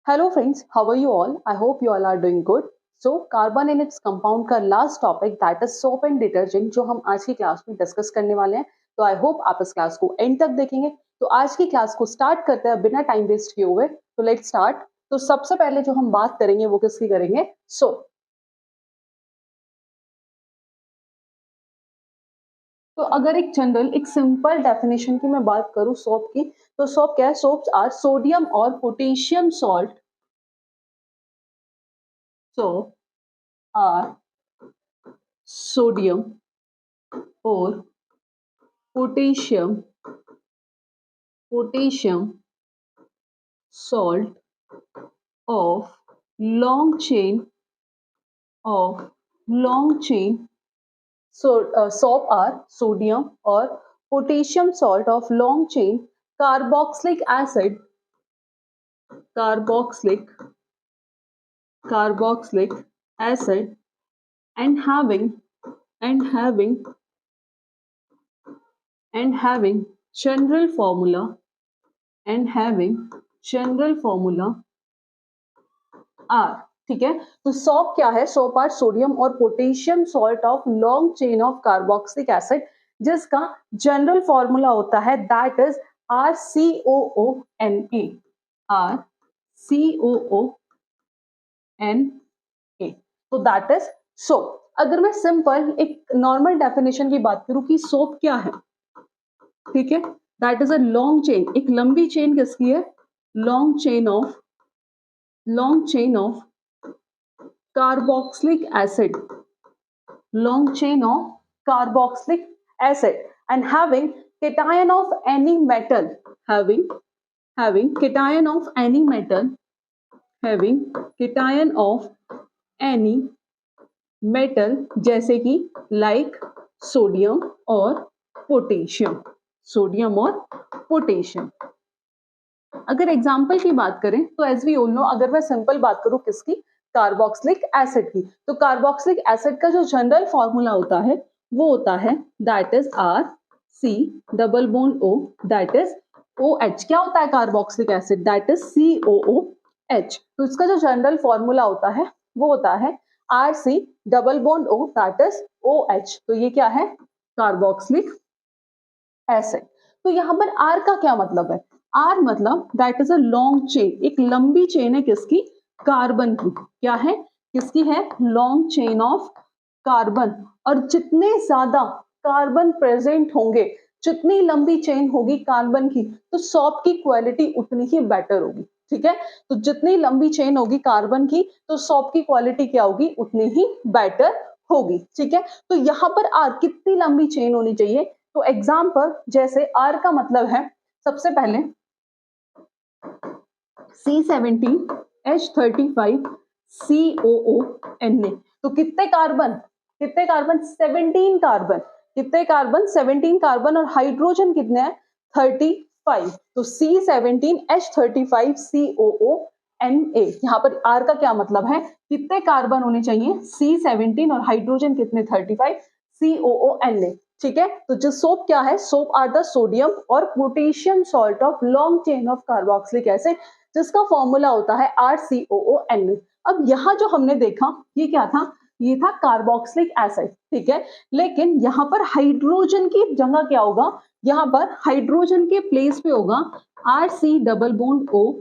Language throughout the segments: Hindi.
Hello friends, how are you all? I hope you all are doing good. So carbon and its compound का last topic that is soap and detergent जो हम आज की क्लास में डिस्कस करने वाले हैं. तो आई होप आप इस क्लास को एंड तक देखेंगे. तो आज की क्लास को स्टार्ट करते हैं बिना टाइम वेस्ट किए हुए. तो लेट्स स्टार्ट. तो सबसे पहले जो हम बात करेंगे वो किसकी करेंगे? सोप. तो अगर एक जनरल एक सिंपल डेफिनेशन की मैं बात करूं सोप की, तो सोप क्या है? सोप्स आर सोडियम और potassium salt. Soap are sodium और potassium salt of long chain so soap are sodium or potassium salt of long chain carboxylic acid and having general formula R. ठीक है. तो सोप क्या है? सोप आर सोडियम और potassium salt of long chain of carboxylic acid जिसका जनरल फॉर्मूला होता है दैट इज RCOONA. तो दैट इज सोप. अगर मैं सिंपल एक नॉर्मल डेफिनेशन की बात करूं कि सोप क्या है, ठीक है, that is a long chain. एक लंबी चेन किसकी है? Long chain of carboxylic acid and having cation of any metal जैसे कि लाइक सोडियम और पोटेशियम. अगर एग्जाम्पल की बात करें तो एज वी ऑल नो, अगर मैं सिंपल बात करूं किसकी? कार्बोक्सिलिक एसिड की. तो कार्बोक्सिलिक एसिड का जो जनरल फॉर्मूला होता है वो होता है that is RC+O that is OH. क्या होता है carboxylic acid? That is COOH. तो इसका जो जनरल फॉर्मूला होता है वो होता है RC+O दैट इज OH. तो ये क्या है? Carboxylic acid. तो यहाँ पर R का क्या मतलब है? R मतलब that is a long chain. एक लंबी चेन है किसकी? कार्बन की. क्या है? किसकी है? Long chain of carbon. और जितने ज्यादा कार्बन प्रेजेंट होंगे, जितनी लंबी चेन होगी कार्बन की, तो सोप की क्वालिटी उतनी ही बेटर होगी. ठीक है. तो जितनी लंबी चेन होगी कार्बन की, तो सोप की क्वालिटी क्या होगी? उतनी ही बेटर होगी. ठीक है. तो यहाँ पर R कितनी लंबी चेन होनी चाहिए? तो एग्जाम्पल जैसे R का मतलब है सबसे पहले C17H35COONA. तो कितने कार्बन? 17 कार्बन. कितने कार्बन? 17 कार्बन. और हाइड्रोजन कितने हैं? 35. तो C17H35COONA. यहाँ पर R का क्या मतलब है? कितने कार्बन होने चाहिए? C17 और हाइड्रोजन कितने? 35. COONA. ठीक है. तो जो सोप क्या है? सोप आर द सोडियम और potassium salt of long chain of carboxylic acid जिसका फॉर्मूला होता है RCOONA. अब यहाँ जो हमने देखा ये क्या था? ये था कार्बोक्सिलिक एसिड. ठीक है. लेकिन यहाँ पर हाइड्रोजन की जगह क्या होगा? यहाँ पर हाइड्रोजन के प्लेस पे होगा RC+O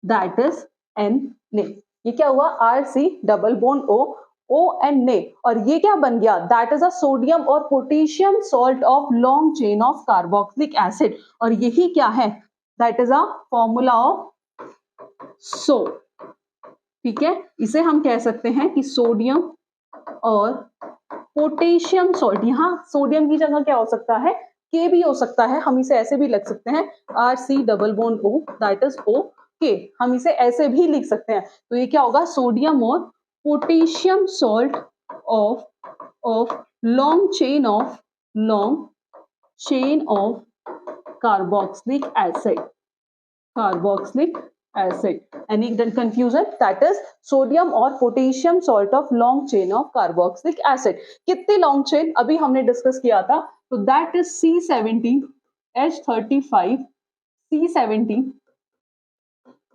दैट इज Na. ये क्या हुआ? RC+O ONA. और ये क्या बन गया? दैट इज अ सोडियम और potassium salt of long chain of carboxylic acid. और यही क्या है? That is a formula of soap. ठीक है. इसे हम कह सकते हैं कि सोडियम और पोटेशियम सॉल्ट. यहाँ सोडियम की जगह क्या हो सकता है? के भी हो सकता है. हम इसे ऐसे भी लिख सकते हैं RC+O दैट इज OK. हम इसे ऐसे भी लिख सकते हैं. तो ये क्या होगा? सोडियम और potassium salt of long chain of carboxylic acid. Any confusion? That is sodium और potassium salt of long chain of carboxylic acid. कितनी long chain? अभी हमने डिस्कस किया था. तो that is C17H35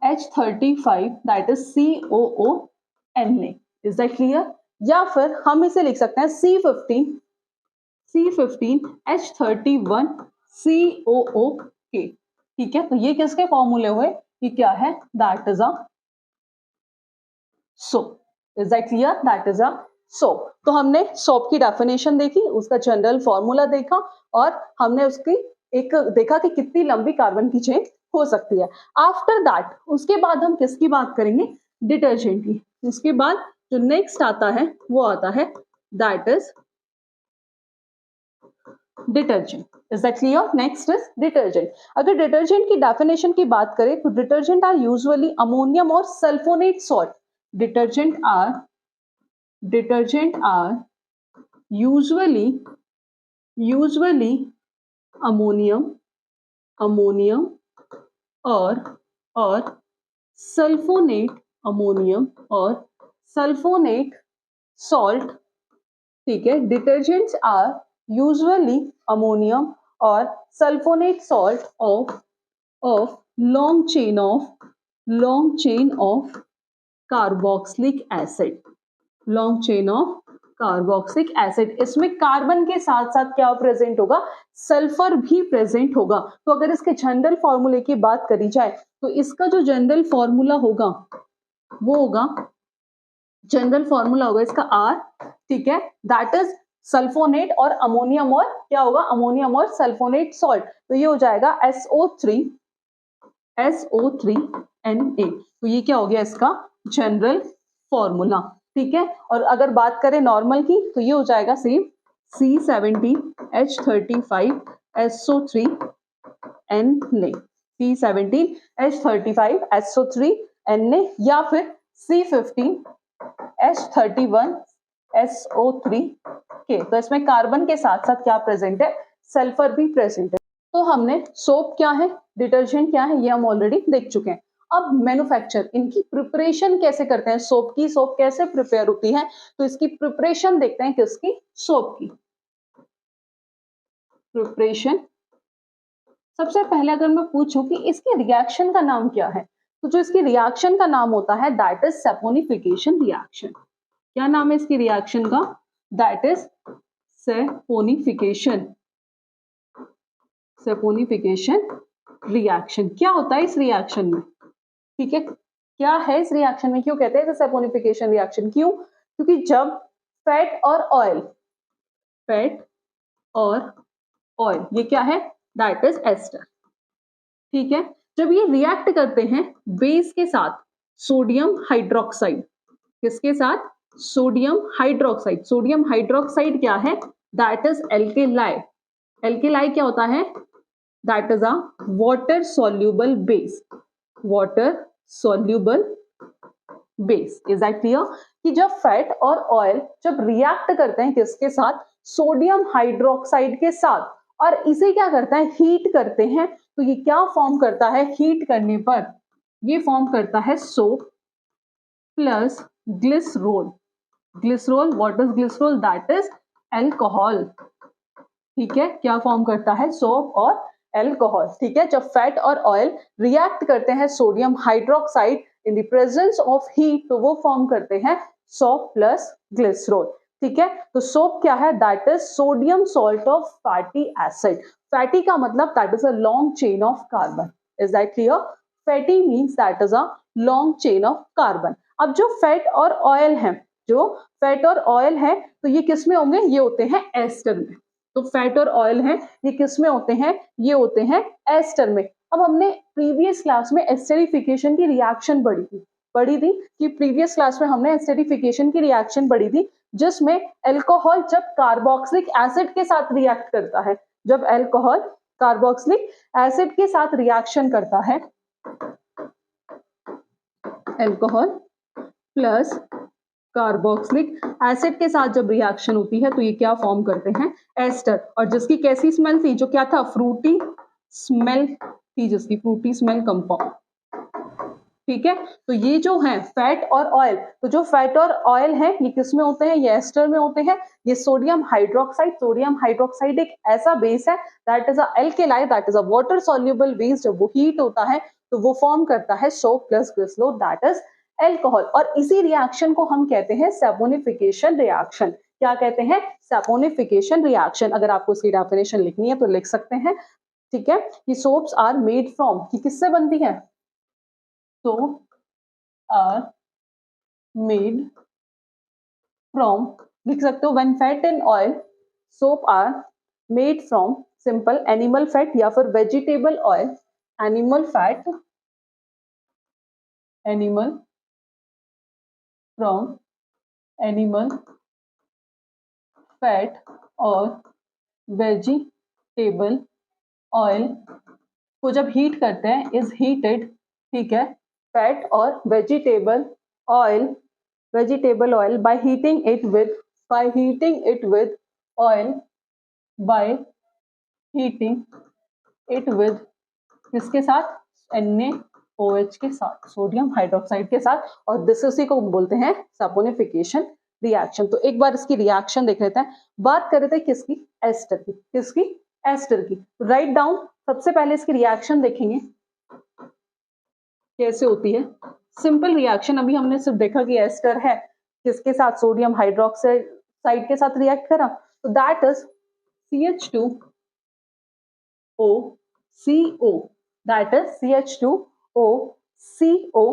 H35 that is COONA. Is that clear? या फिर हम इसे लिख सकते हैं C15 H31 COOK. ठीक है, तो ये किसके फॉर्मूले हुए? ये क्या है? That is a soap. Is that clear? That is a soap. तो हमने सोप की डेफिनेशन देखी, उसका जनरल फॉर्मूला देखा और हमने उसकी एक देखा कि कितनी लंबी कार्बन की चेन हो सकती है. आफ्टर दैट उसके बाद हम किसकी बात करेंगे? डिटर्जेंट की. उसके बाद जो नेक्स्ट आता है वो आता है that is detergent. Is that clear? Next is detergent. अगर डिटर्जेंट की डेफिनेशन की बात करें तो डिटर्जेंट आर यूजुअली अमोनियम और sulphonate salt. Detergent are usually ammonium और सल्फोनेट सॉल्ट. ठीक है, डिटर्जेंट्स आर यूजुअली अमोनियम और sulphonate salt of long chain of carboxylic acid. Long chain of carboxylic acid. इसमें कार्बन के साथ साथ क्या प्रेजेंट होगा? सल्फर भी प्रेजेंट होगा. तो अगर इसके जनरल फॉर्मूले की बात करी जाए तो इसका जो जनरल फॉर्मूला होगा वो होगा, जनरल फॉर्मूला होगा इसका R. ठीक है, दैट इज सल्फोनेट और अमोनियम और क्या होगा? अमोनियम और सल्फोनेट सॉल्ट. तो ये हो जाएगा SO3Na. तो ये क्या हो गया इसका जनरल फॉर्मूला. ठीक है, और अगर बात करें नॉर्मल की तो ये हो जाएगा सेम C17H35SO3Na. C17H35SO3Na या फिर C15H31SO3K. तो इसमें कार्बन के साथ साथ क्या प्रेजेंट है? सल्फर भी प्रेजेंट है. तो हमने सोप क्या है, डिटर्जेंट क्या है, ये हम ऑलरेडी देख चुके हैं. अब मैन्युफैक्चर, इनकी प्रिपरेशन कैसे करते हैं सोप की, सोप कैसे प्रिपेयर होती है, तो इसकी प्रिपरेशन देखते हैं. किसकी? सोप की प्रिपरेशन. सबसे पहले अगर मैं पूछूं कि इसकी रिएक्शन का नाम क्या है, तो जो इसकी रिएक्शन का नाम होता है दैट इज सैपोनिफिकेशन रिएक्शन. क्या नाम है इसकी रिएक्शन का? That is saponification reaction. क्या होता है इस रिएक्शन में? ठीक है, क्या है इस रिएक्शन में? क्यों कहते हैं सैपोनिफिकेशन रिएक्शन? क्यों? क्योंकि जब फैट और ऑयल ये क्या है? That is ester. ठीक है, जब ये रिएक्ट करते हैं बेस के साथ सोडियम हाइड्रोक्साइड. किसके साथ? Sodium hydroxide. सोडियम हाइड्रोक्साइड क्या है? That is alkali. एल्केलाई क्या होता है? That is a water soluble base. Is that clear? कि जब फैट और ऑयल जब रिएक्ट करते हैं किसके साथ? सोडियम हाइड्रोक्साइड के साथ, और इसे क्या करता है? हीट करते हैं. तो ये क्या फॉर्म करता है? हीट करने पर ये फॉर्म करता है soap plus glycerol. What is glycerol? That is alcohol. ठीक है, क्या फॉर्म करता है? सोप और एल्कोहल. ठीक है, जब फैट और ऑयल रिएक्ट करते हैं sodium hydroxide in the presence of heat तो वो फॉर्म करते हैं सोप प्लस ग्लिसरोल. ठीक है, तो सोप क्या है? That is sodium salt of fatty acid. Fatty का मतलब that is a long chain of carbon. Is that clear? Fatty means that is a long chain of carbon. अब जो फैट और ऑयल है तो ये किस में होंगे? ये होते हैं एस्टर में. तो फैट और ऑयल है ये किस में होते हैं? ये होते हैं एस्टर में. अब हमने प्रीवियस क्लास में एस्टरिफिकेशन की रिएक्शन पढ़ी थी कि प्रीवियस क्लास में हमने एस्टरिफिकेशन की रिएक्शन पढ़ी थी जिसमें अल्कोहल जब कार्बोक्सिलिक एसिड के साथ रिएक्ट करता है, जब अल्कोहल कार्बोक्सिलिक एसिड के साथ रिएक्शन करता है, अल्कोहल प्लस कार्बोक्सिलिक एसिड के साथ जब रिएक्शन होती है तो ये क्या फॉर्म करते हैं? एस्टर. और जिसकी कैसी स्मेल थी? जो क्या था? फ्रूटी स्मेल थी, जिसकी फ्रूटी स्मेल कंपाउंड. ठीक है, तो ये जो है फैट और ऑयल, तो जो फैट और ऑयल है ये किस में होते हैं? ये एस्टर में होते हैं. ये सोडियम हाइड्रोक्साइड एक ऐसा बेस है that is a alkali, that is a water soluble base. जब वो हीट होता है तो वो फॉर्म करता है soap plus glycerol, that is alcohol. और इसी रिएक्शन को हम कहते हैं सैपोनिफिकेशन रिएक्शन। क्या कहते हैं? Saponification reaction. अगर आपको इसकी डेफिनेशन लिखनी है तो लिख सकते हैं, ठीक है, कि सोप्स आर मेड फ्रॉम, कि किससे बनती है? सोप आर मेड फ्रॉम, लिख सकते हो, when fat in oil, soap are made from simple animal fat या फिर vegetable oil, animal fat, animal from animal fat और वेजिटेबल ऑयल को जब हीट करते हैं इज हीटेड, ठीक है, फैट और vegetable oil by heating it with oil, by heating it with किसके साथ? NaOH के साथ, सोडियम हाइड्रोक्साइड के साथ। और दिस उसी को बोलते हैं सैपोनिफिकेशन रिएक्शन। तो एक बार इसकी रिएक्शन देख लेते हैं। बात कर रहे थे किसकी? एस्टर की। किसकी? एस्टर की। Write down. सबसे पहले इसकी रिएक्शन देखेंगे कैसे होती है। सिंपल रिएक्शन, अभी हमने सिर्फ देखा कि एस्टर है, किसके साथ? सोडियम हाइड्रोक्साइड के साथ रिएक्ट करा, तो that is CH2O CO, that is CH2O CO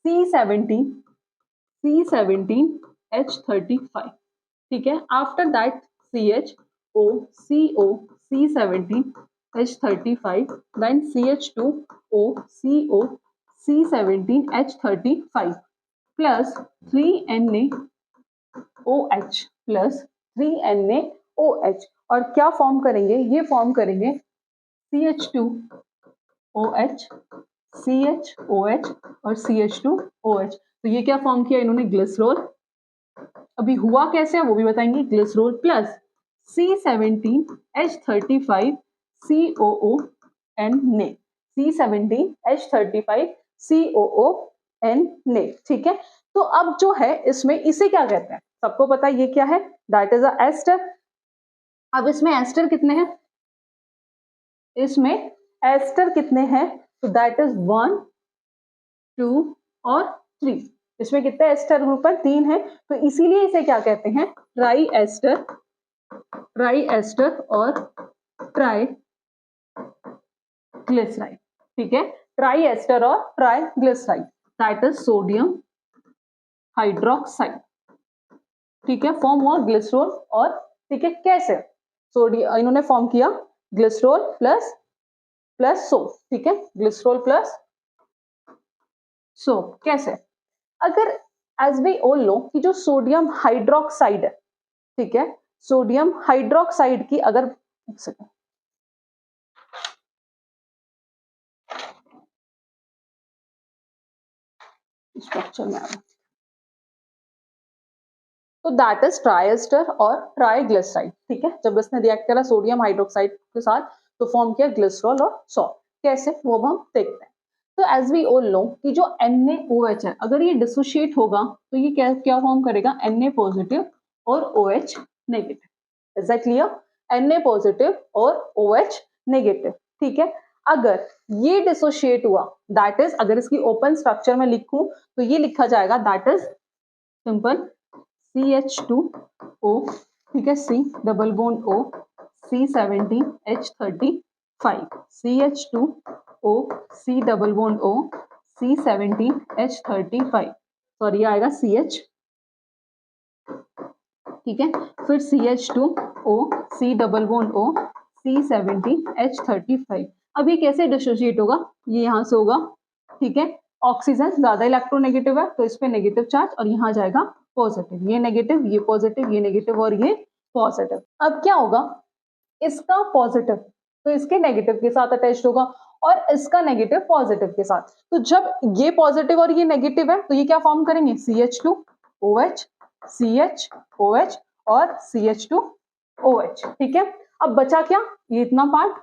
C17H35, ठीक है। After that CHO CO C17H35, then CH2O CO C17H35 plus 3NaOH और क्या फॉर्म करेंगे? ये फॉर्म करेंगे CH2OH, CHOH और CH2OH। तो ये क्या फॉर्म किया इन्होंने? ग्लिसरॉल। अभी हुआ कैसे वो भी बताएंगे। ग्लिसरॉल प्लस C17H35 COON ने, C17H35 COON ने, ठीक है। तो अब जो है इसमें इसे क्या कहते हैं? सबको पता है ये क्या है? That is a ester. अब इसमें एस्टर कितने हैं? इसमें एस्टर कितने हैं? तो दैट इज 1 2 और 3। इसमें कितने एस्टर ग्रुप है? 3 है। तो इसीलिए इसे क्या कहते हैं? ट्राई एस्टर और ट्राई ग्लिसराइड, ठीक है। ट्राई एस्टर और try glyceride, that is sodium hydroxide, ठीक है। फॉर्म हुआ ग्लिसरॉल और, ठीक है, कैसे? सोडियम इन्होंने फॉर्म किया ग्लिसरॉल प्लस सोप, ठीक है, ग्लिसरॉल प्लस सोप। कैसे? अगर एज वी ऑल नो कि जो सोडियम हाइड्रोक्साइड है, ठीक है, सोडियम हाइड्रोक्साइड की अगर स्ट्रक्चर में आ रहा, तो दैट इज ट्राइएस्टर और ट्राइग्लिसराइड, ठीक है। जब इसने रिएक्ट करा सोडियम हाइड्रोक्साइड के साथ तो फॉर्म किया ग्लिसरॉल और सॉल्ट। कैसे? वो हम देखते हैं। तो एज वी ऑल नो कि जो NaOH है, अगर ये डिसोशिएट होगा तो ये क्या फॉर्म करेगा? Na पॉजिटिव और OH negative. Is that clear? Na positive और OH नेगेटिव, ठीक है। अगर ये डिसोशिएट हुआ, दैट इज, अगर इसकी ओपन स्ट्रक्चर में लिखूं तो ये लिखा जाएगा, दैट इज सिंपल CH2O, ठीक है, C double bond O C17H35, CH2O C double bond O C17H35, sorry आएगा CH, ठीक है, फिर CH2O C double bond O C17H35। अब ये कैसे डिसोशिएट होगा? ये यहाँ से होगा, ठीक है। ऑक्सीजन ज्यादा इलेक्ट्रोनेगेटिव है तो इस पे नेगेटिव चार्ज और यहाँ जाएगा पॉजिटिव, ये नेगेटिव, ये पॉजिटिव, ये नेगेटिव और ये पॉजिटिव। अब क्या होगा? इसका पॉजिटिव तो इसके नेगेटिव के साथ अटैच्ड होगा और इसका नेगेटिव पॉजिटिव के साथ। तो जब ये पॉजिटिव और ये नेगेटिव है तो ये क्या फॉर्म करेंगे? CH2OH CHOH और CH2OH, ठीक है। अब बचा क्या? ये इतना पार्ट,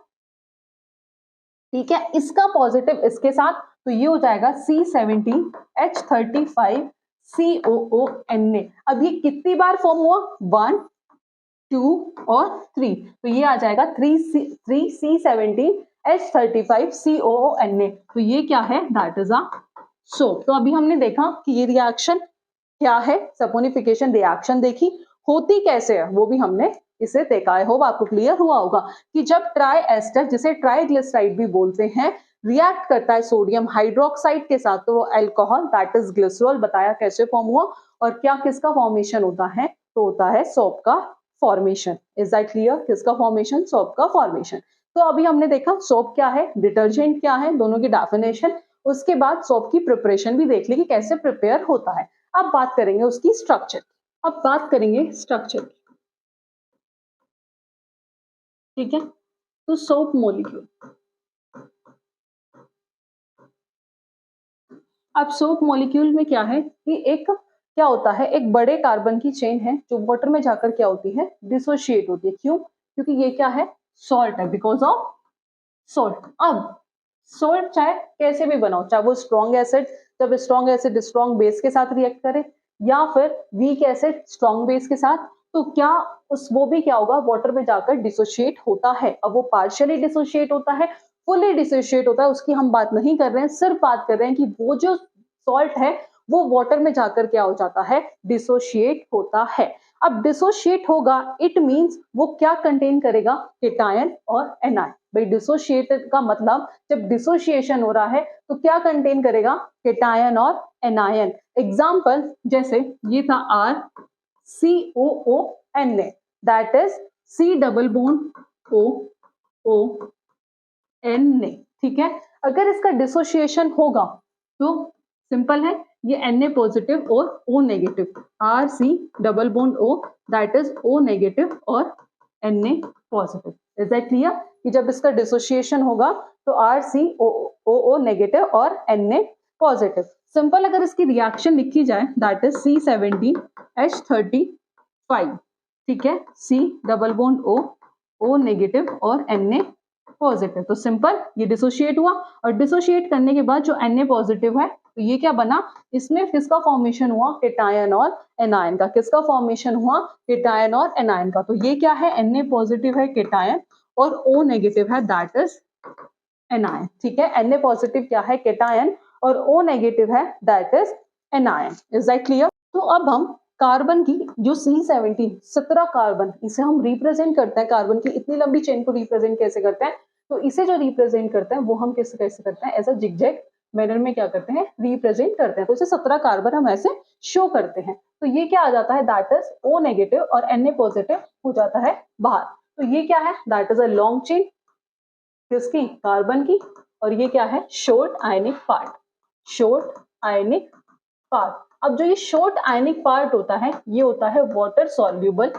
ठीक है, इसका पॉजिटिव इसके साथ तो ये हो जाएगा C17H35 COONA। अब ये कितनी बार फॉर्म हुआ? 1 2 और 3, तो ये आ जाएगा 3C17 H35COONA। तो ये क्या है, दैट इज अ सोप। तो अभी हमने देखा कि ये रिएक्शन क्या है, सपोनिफिकेशन रिएक्शन देखी, होती कैसे है वो भी हमने इसे देखा। आई होप आपको क्लियर हुआ होगा कि जब ट्राई एस्टर, जिसे ट्राइग्लिसराइड भी बोलते हैं, रिएक्ट करता है सोडियम हाइड्रोक्साइड के साथ, तो वो अल्कोहल दैट इज ग्लिसरॉल, बताया कैसे फॉर्म हुआ और क्या किसका फॉर्मेशन होता है, तो होता है सोप का फॉर्मेशन। Is that clear? किसका फॉर्मेशन? सोप का फॉर्मेशन। तो अभी हमने देखा सोप क्या है, डिटर्जेंट क्या है, दोनों की डेफिनेशन, उसके बाद सोप की प्रिपरेशन भी देख ली कि कैसे प्रिपेयर होता है। अब बात करेंगे उसकी स्ट्रक्चर। अब बात करेंगे स्ट्रक्चर, ठीक है। तो सोप मॉलिक्यूल, अब सोप मॉलिक्यूल में क्या है कि एक क्या होता है, एक बड़े कार्बन की चेन है जो वाटर में जाकर क्या होती है, डिसोशिएट होती है। क्यों? क्योंकि ये क्या है, सॉल्ट है, बिकॉज ऑफ सॉल्ट। अब सॉल्ट चाहे कैसे भी बनाओ, चाहे वो स्ट्रॉन्ग एसिड, जब स्ट्रॉन्ग एसिड स्ट्रॉन्ग बेस के साथ रिएक्ट करे, या फिर वीक एसिड स्ट्रॉन्ग बेस के साथ, तो क्या उस वो भी क्या होगा, वाटर में जाकर डिसोशिएट होता है। अब वो पार्शियली डिसोशिएट होता है, फुली डिसोशिएट होता है, उसकी हम बात नहीं कर रहे हैं, सिर्फ बात कर रहे हैं कि वो जो सॉल्ट है वो वाटर में जाकर क्या हो जाता है, डिसोशिएट होता है। अब डिसोशिएट होगा, इट मींस वो क्या कंटेन करेगा, केटायन और एनायन। भाई डिसोशिएटेड का मतलब जब डिसोशिएशन हो रहा है तो क्या कंटेन करेगा, केटायन और एनायन। एग्जाम्पल जैसे ये था R C O O N A, that is C double bond O O N A, ठीक है। अगर इसका डिसोशिएशन होगा तो सिंपल है, ये एन ए पॉजिटिव और O negative, R C double bond O, that is O negative और N A positive. Is that clear? कि जब इसका डिसोशिएशन होगा तो R C O O negative और एन ए पॉजिटिव। सिंपल अगर इसकी रिएक्शन लिखी जाए, दैट इज C17H35, ठीक है, C double bond O O negative और एन ए पॉजिटिव। तो सिंपल ये डिसोशिएट हुआ, और डिसोशिएट करने के बाद जो एन ए पॉजिटिव है, तो ये क्या बना, इसमें किसका फॉर्मेशन हुआ, केटायन और एनायन का। किसका फॉर्मेशन हुआ, केटायन और एनायन का। तो ये क्या है, एन ए पॉजिटिव है केटायन और ओ नेगेटिव है दैट इज एनायन, ठीक है। एन ए पॉजिटिव क्या है, केटायन, और ओ नेगेटिव है that is anion. Is that clear? तो अब हम कार्बन की जो C17 17 कार्बन, इसे हम रिप्रेजेंट करते हैं, कार्बन की इतनी लंबी चेन को रिप्रेजेंट कैसे करते हैं, तो इसे जो रिप्रेजेंट करते हैं वो हम कैसे कैसे करते हैं, ऐसा जिगजैग मैनर में क्या करते हैं, रिप्रेजेंट करते हैं। तो इसे 17 कार्बन हम ऐसे शो करते हैं। तो ये क्या आ जाता है, दैट इज ओ नेगेटिव और एन ए पॉजिटिव हो जाता है बाहर। तो ये क्या है, that is a long chain किसकी, कार्बन की, और ये क्या है, शॉर्ट आयनिक पार्ट, शॉर्ट आयनिक पार्ट। अब जो ये शॉर्ट आयनिक पार्ट होता है, ये होता है वाटर सॉल्यूबल,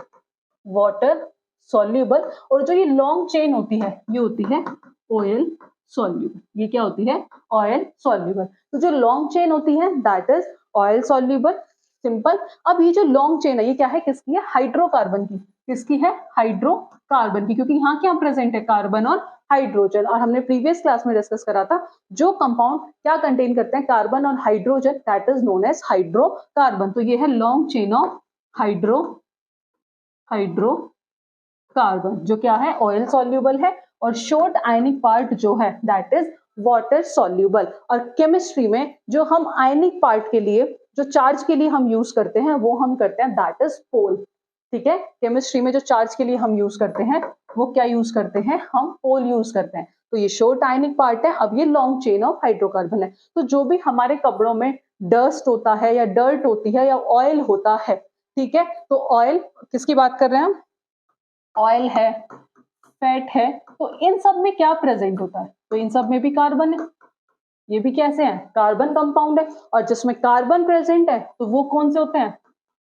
वाटर सॉल्यूबल, और जो ये लॉन्ग चेन होती है ये होती है ऑयल सॉल्यूबल। ये क्या होती है, ऑयल सॉल्यूबल। तो जो लॉन्ग चेन होती है that is oil soluble, simple. अब ये जो लॉन्ग चेन है ये क्या है, किसकी है, हाइड्रोकार्बन की। किसकी है, हाइड्रोकार्बन की, क्योंकि यहाँ क्या प्रेजेंट है, कार्बन और हाइड्रोजन। और हमने प्रीवियस क्लास में डिस्कस करा था, जो कंपाउंड क्या कंटेन करते हैं, कार्बन और hydrogen, that is known as hydrocarbon. तो ये है लॉन्ग चेन ऑफ हाइड्रोकार्बन, जो क्या है, ऑयल सॉल्यूबल है, और शॉर्ट आयनिक पार्ट जो है दैट इज वाटर सॉल्यूबल। और केमिस्ट्री में जो हम आयनिक पार्ट के लिए, जो चार्ज के लिए हम यूज करते हैं, वो हम करते हैं दैट इज पोल, ठीक है। केमिस्ट्री में जो चार्ज के लिए हम यूज करते हैं वो क्या यूज करते हैं, हम पोल यूज करते हैं। तो ये शॉर्ट आयनिक पार्ट है। अब ये लॉन्ग चेन ऑफ हाइड्रोकार्बन है। तो जो भी हमारे कपड़ों में डस्ट होता है या डर्ट होती है या ऑयल होता है, ठीक है, तो ऑयल किसकी बात कर रहे हैं हम, ऑयल है, फैट है, तो इन सब में क्या प्रेजेंट होता है, तो इन सब में भी कार्बन है। ये भी कैसे है, कार्बन कंपाउंड है। और जिसमें कार्बन प्रेजेंट है तो वो कौन से होते हैं,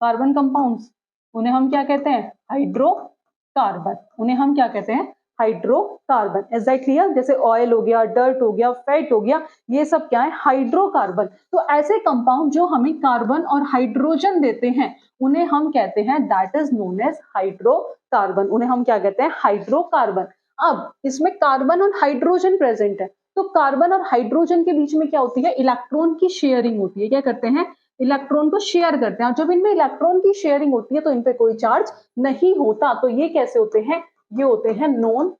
कार्बन कंपाउंड्स, उन्हें हम क्या कहते हैं, हाइड्रोकार्बन। उन्हें हम क्या कहते हैं, हाइड्रोकार्बन। Is that clear? जैसे ऑयल हो गया, डर्ट हो गया, फैट हो गया, ये सब क्या है, हाइड्रोकार्बन। तो ऐसे कंपाउंड जो हमें कार्बन और हाइड्रोजन देते हैं उन्हें हम कहते हैं that is known as hydrocarbon. उन्हें हम क्या कहते हैं, हाइड्रोकार्बन। अब इसमें कार्बन और हाइड्रोजन प्रेजेंट है, तो कार्बन और हाइड्रोजन के बीच में क्या होती है, इलेक्ट्रॉन की शेयरिंग होती है। क्या करते हैं, इलेक्ट्रॉन को शेयर करते हैं। और जब इनमें इलेक्ट्रॉन की शेयरिंग होती है तो इन पे कोई चार्ज नहीं होता। तो ये कैसे होते हैं, ये होते हैं नॉन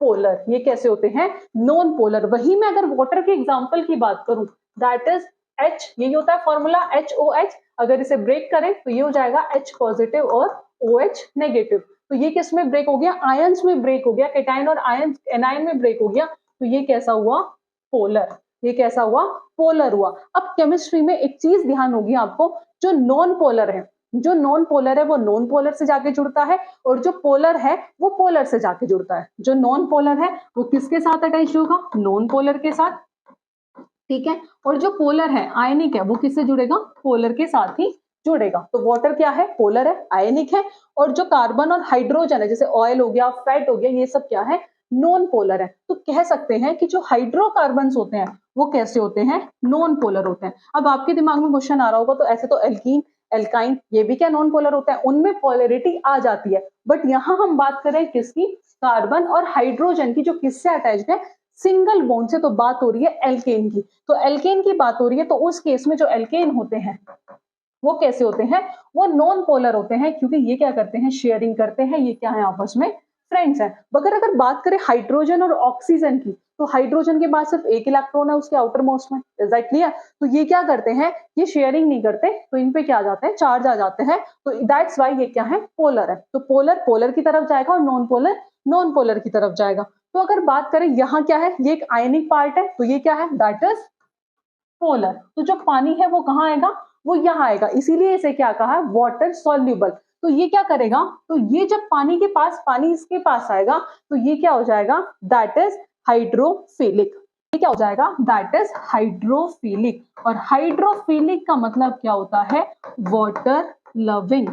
पोलर। ये कैसे होते हैं? Non polar. वही मैं अगर वाटर के एग्जांपल की बात करूं, दैट इज H, यही होता है फॉर्मूला HOH। अगर इसे ब्रेक करें तो ये हो जाएगा H पॉजिटिव और OH नेगेटिव। तो ये किस में ब्रेक हो गया? आयंस में ब्रेक हो गया, कैटायन और आयन एनायन में ब्रेक हो गया। तो ये कैसा हुआ? पोलर। ये कैसा हुआ? पोलर हुआ। अब केमिस्ट्री में एक चीज ध्यान होगी आपको, जो नॉन पोलर है, जो नॉन पोलर है वो नॉन पोलर से जाके जुड़ता है, और जो पोलर है वो पोलर से जाके जुड़ता है। जो नॉन पोलर है वो किसके साथ अटैच होगा? नॉन पोलर के साथ, ठीक है। और जो पोलर है, आयनिक है, वो किससे जुड़ेगा? पोलर के साथ ही जुड़ेगा। तो वाटर क्या है? पोलर है, आयनिक है। और जो कार्बन और हाइड्रोजन है, जैसे ऑयल हो गया, फैट हो गया, ये सब क्या है? नॉन पोलर है। तो कह सकते हैं कि जो हाइड्रोकार्बन्स होते हैं वो कैसे होते हैं? नॉन पोलर होते हैं। अब आपके दिमाग में क्वेश्चन आ रहा होगा, तो ऐसे तो एल्कीन, एल्काइन, ये भी क्या नॉन पोलर होता है? उनमें पोलरिटी आ जाती है, बट यहाँ हम बात करें किसकी? कार्बन और हाइड्रोजन की, जो किससे अटैच्ड है? सिंगल बॉन्ड से। तो बात हो रही है एल्केन की। तो एल्केन की बात हो रही है, तो उस केस में जो एल्केन होते हैं वो कैसे होते हैं? वो नॉन पोलर होते हैं, क्योंकि ये क्या करते हैं? शेयरिंग करते हैं। ये क्या है? आपस में फ्रेंड्स हैं। मगर अगर बात करें हाइड्रोजन और ऑक्सीजन की, तो हाइड्रोजन के पास सिर्फ एक इलेक्ट्रॉन है उसके आउटर मोस्ट में, इज दैट क्लियर? तो ये क्या करते हैं? ये शेयरिंग नहीं करते, तो इन पे क्या आ जाते हैं? चार्ज आ जाते हैं। तो दैट्स वाई ये क्या है? पोलर है। तो पोलर पोलर की तरफ जाएगा और नॉन पोलर नॉन पोलर की तरफ जाएगा। तो अगर बात करें यहाँ क्या है? ये एक आयनिक पार्ट है, तो ये क्या है? That is polar. तो जो पानी है वो कहाँ आएगा? वो यहाँ आएगा, इसीलिए इसे क्या कहा? Water soluble. तो ये क्या करेगा? तो ये जब पानी के पास, पानी इसके पास आएगा, तो ये क्या हो जाएगा? That is hydrophilic. ये क्या हो जाएगा? That is hydrophilic. और हाइड्रोफिलिक का मतलब क्या होता है? Water loving.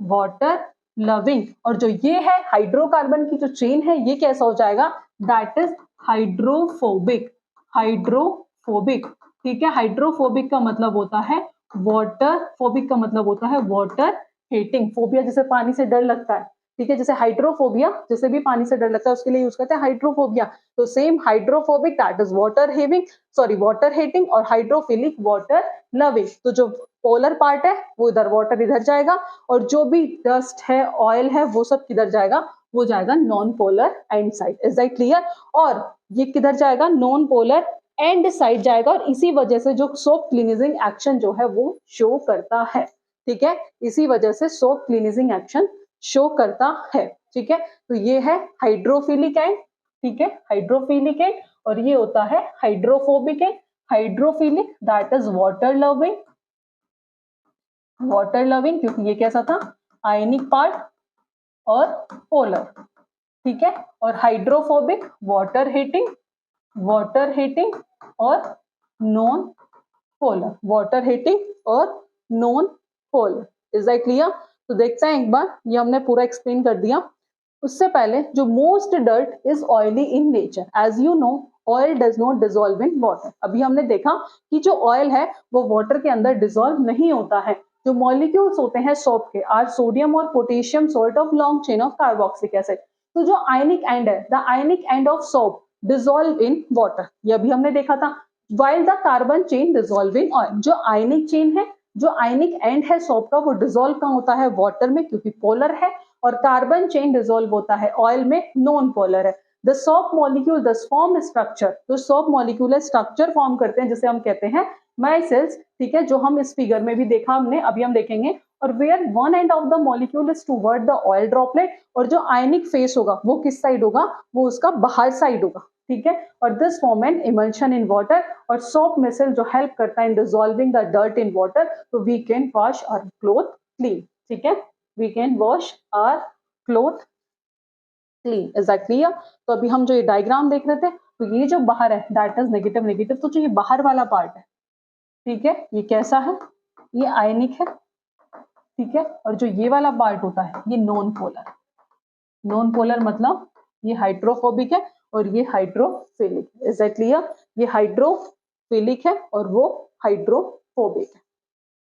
Water loving. और जो ये है हाइड्रोकार्बन की जो चेन है, ये कैसा हो जाएगा? That is hydrophobic. हाइड्रोफोबिक, ठीक है। हाइड्रोफोबिक का मतलब होता है वाटर, फोबिक का मतलब होता है वाटर हेटिंग। फोबिया जैसे पानी से डर लगता है, ठीक है, जैसे हाइड्रोफोबिया, जैसे भी पानी से डर लगता है उसके लिए यूज करते हैं हाइड्रोफोबिया। तो same hydrophobic that is water having, sorry water hating, और हाइड्रोफिलिक वाटर लविंग। तो जो पोलर पार्ट है वो इधर, वाटर इधर जाएगा, और जो भी डस्ट है, ऑयल है, वो सब किधर जाएगा? वो जाएगा non polar and side. Is that clear? और ये किधर जाएगा? नॉन पोलर एंड साइड जाएगा। और इसी वजह से जो सोप क्लीनिजिंग एक्शन जो है वो शो करता है, ठीक है। इसी वजह से सोप क्लीनिजिंग एक्शन शो करता है, ठीक है। तो ये है हाइड्रोफिलिक एंड, ठीक है, हाइड्रोफिलिक एंड। और ये होता है hydrophobic and. Hydrophilic that is water loving, water loving, क्योंकि ये कैसा था? आयनिक पार्ट और पोलर, ठीक है। और hydrophobic water heating, water heating और नॉन पोलर, वाटर हीटिंग और non polar. Is that clear? तो देखते हैं एक बार, ये हमने पूरा एक्सप्लेन कर दिया। उससे पहले, जो most dirt is oily in nature, as you know oil does not dissolve in water. अभी हमने देखा कि जो ऑयल है वो वाटर के अंदर डिसॉल्व नहीं होता है। जो मॉलिक्यूल्स होते हैं सोप के आर सोडियम और potassium salt of long chain of carboxylic acid. तो जो आयनिक एंड है, the ionic end of soap dissolve in water, ये अभी हमने देखा था। While the carbon chain dissolve in oil, जो आयनिक चेन है, जो आयनिक एंड है सोप का, वो डिसॉल्व कहाँ होता है? वाटर में, क्योंकि पोलर है। और कार्बन चेन डिसॉल्व होता है ऑयल में, नॉन पोलर है। The soap molecule the form structure, जो सोप मॉलिक्यूल स्ट्रक्चर फॉर्म करते हैं जिसे हम कहते हैं माइसेल्स, ठीक है, जो हम इस फिगर में भी देखा हमने, अभी हम देखेंगे। और where one end of the molecule is toward the oil droplet, और जो आयनिक फेस होगा वो किस साइड होगा? वो उसका बाहर साइड होगा, ठीक है। और this form an emulsion in water, और सोप मिसल जो हेल्प करता है in dissolving the dirt in water, तो we can wash our cloth clean, ठीक है, we can wash our cloth clean. Is that clear? तो अभी हम जो ये डायग्राम देख रहे थे, तो ये जो बाहर है दैट इज नेगेटिव नेगेटिव। तो जो ये बाहर वाला पार्ट है, ठीक है, ये कैसा है? ये आयनिक है, ठीक है। और जो ये वाला पार्ट होता है ये नॉन पोलर। नॉन पोलर मतलब ये हाइड्रोफोबिक है और ये हाइड्रोफिलिक है। Is that clear? ये हाइड्रोफिलिक है और वो हाइड्रोफोबिक है।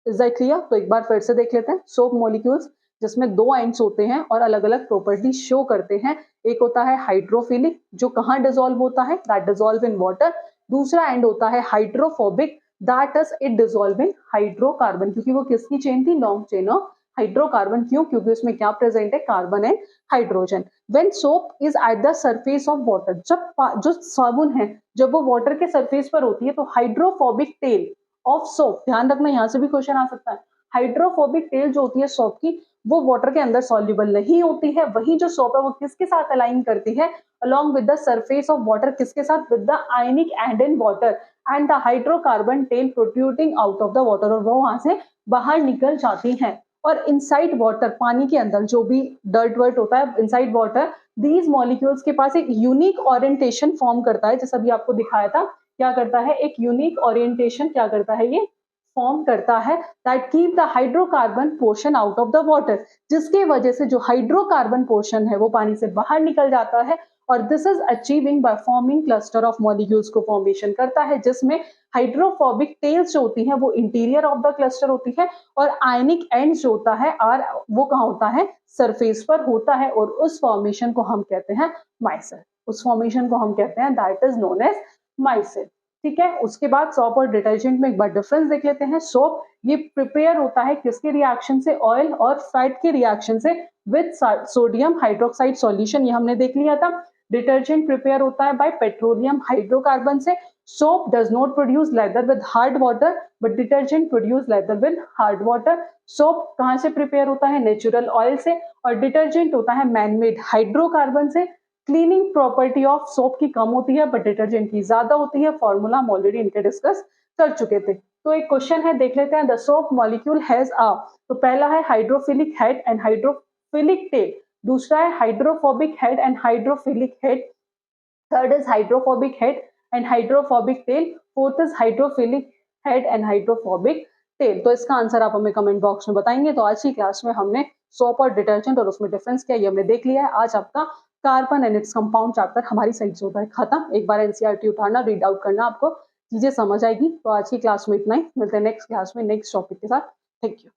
Is that clear? तो एक बार फिर से देख लेते हैं। सोप मॉलिक्यूल्स जिसमें दो एंड्स होते हैं और अलग अलग प्रॉपर्टी शो करते हैं। एक होता है हाइड्रोफिलिक, जो कहाँ डिसॉल्व होता है? That dissolve in water. दूसरा एंड होता है hydrophobic, that is it dissolve in hydrocarbon, क्योंकि वो किसकी चेन थी? लॉन्ग चेन ऑफ हाइड्रोकार्बन क्यों? क्योंकि उसमें क्या प्रेजेंट है? Carbon and hydrogen. When soap is at the surface of water, जब जो साबुन है जब वो वाटर के सरफेस पर होती है तो हाइड्रोफोबिक टेल ऑफ सोप, ध्यान रखना यहाँ से भी क्वेश्चन आ सकता है, हाइड्रोफोबिक टेल जो होती है सोप की वो वाटर के अंदर सॉल्युबल नहीं होती है। वही जो सोप है वो किसके साथ अलाइन करती है? along with the surface of water, किसके साथ? with the ionic and in water and the hydrocarbon tail protruding out of the water, और वो वहां से बाहर निकल जाती हैं। और इनसाइड वाटर, पानी के अंदर जो भी डर्ट वर्ट होता है इनसाइड वाटर, दीज मॉलिक्यूल्स के पास एक यूनिक ओरिएंटेशन फॉर्म करता है, जैसा भी आपको दिखाया था। क्या करता है? एक यूनिक ओरिएंटेशन क्या करता है? ये फॉर्म करता है that keep the hydrocarbon portion out of the water, जिसके वजह से जो हाइड्रोकार्बन पोर्शन है वो पानी से बाहर निकल जाता है। और this is achieving by forming cluster of molecules को फॉर्मेशन करता है, जिसमें हाइड्रोफोबिक टेल्स जो होती है वो इंटीरियर ऑफ द क्लस्टर होती है और आयनिक एंड्स जो होता है आर वो कहाँ होता है? सरफेस पर होता है। और उस फॉर्मेशन को हम कहते हैं माइसेल, उस फॉर्मेशन को हम कहते हैं that is known as micelle. ठीक है, उसके बाद सोप और डिटर्जेंट में एक बार डिफरेंस देख लेते हैं। सोप ये प्रिपेयर होता है किसके रिएक्शन से? ऑयल और फैट के रिएक्शन से विद सोडियम हाइड्रोक्साइड सॉल्यूशन, ये हमने देख लिया था। डिटर्जेंट प्रिपेयर होता है बाय पेट्रोलियम हाइड्रोकार्बन से। Soap does not produce lather with hard water but detergent produce lather with hard water. Soap कहां से प्रिपेयर होता है? नेचुरल ऑयल से। और डिटर्जेंट होता है मैनमेड हाइड्रोकार्बन से। क्लीनिंग प्रॉपर्टी ऑफ सोप की कम होती है बट डिटर्जेंट की ज्यादा होती है। फॉर्मूला हम ऑलरेडी इनके डिस्कस कर चुके थे। तो एक क्वेश्चन है, देख लेते हैं। The soap molecule has a, तो पहला है hydrophilic head and hydrophilic tail, दूसरा है hydrophobic head and hydrophilic head, third is hydrophobic head and hydrophobic tail, fourth is hydrophilic head and hydrophobic tail. तो इसका आंसर आप हमें कमेंट बॉक्स में बताएंगे। तो आज की क्लास में हमने सोप और डिटर्जेंट और उसमें डिफरेंस क्या ये हमने देख लिया है। आज आपका carbon and its compound chapter हमारी साइड से होता है खत्म। एक बार एनसीईआरटी उठाना, रीड आउट करना, आपको चीजें समझ आएगी। तो आज की क्लास में इतना ही, मिलते हैं नेक्स्ट क्लास में नेक्स्ट टॉपिक के साथ। Thank you.